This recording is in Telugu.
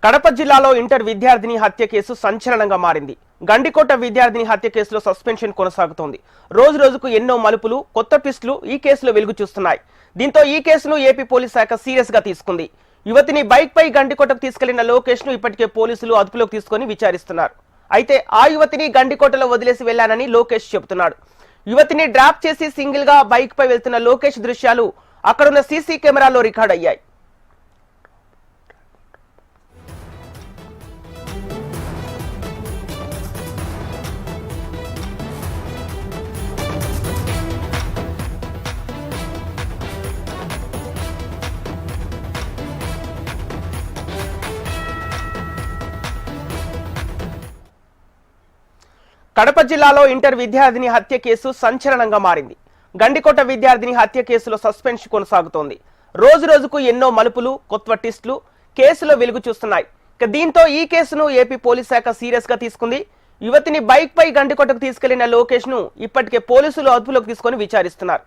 కడప జిల్లాలో ఇంటర్ విద్యార్థిని హత్య కేసు సంచలనంగా మారింది. గండికోట విద్యార్థిని హత్య కేసులో సస్పెన్షన్ కొనసాగుతోంది. రోజు రోజుకు ఎన్నో మలుపులు, కొత్త ట్విస్టులు ఈ కేసులో వెలుగు చూస్తున్నాయి. దీంతో ఈ కేసును ఏపీ పోలీస్ శాఖ సీరియస్ గా తీసుకుంది. యువతిని బైక్ పై గండికోటకు తీసుకెళ్లిన లోకేష్ ను ఇప్పటికే పోలీసులు అదుపులోకి తీసుకుని విచారిస్తున్నారు. అయితే ఆ యువతిని గండికోటలో వదిలేసి వెళ్లానని లోకేష్ చెబుతున్నాడు. యువతిని డ్రాప్ చేసి సింగిల్ గా బైక్ పై వెళ్తున్న లోకేష్ దృశ్యాలు అక్కడున్న సీసీ కెమెరాలో రికార్డ్ అయ్యాయి. కడప జిల్లాలో ఇంటర్ విద్యార్థిని హత్య కేసు సంచలనంగా మారింది. గండికోట విద్యార్థిని హత్య కేసులో సస్పెన్షన్ కొనసాగుతోంది. రోజు రోజుకు ఎన్నో మలుపులు, కొత్త ట్విస్టులు కేసులో వెలుగు చూస్తున్నాయి. దీంతో ఈ కేసును ఏపీ పోలీస్ శాఖ సీరియస్ గా తీసుకుంది. యువతిని బైక్ పై గండికోటకు తీసుకెళ్లిన లోకేష్ ను ఇప్పటికే పోలీసులు అదుపులోకి తీసుకుని విచారిస్తున్నారు.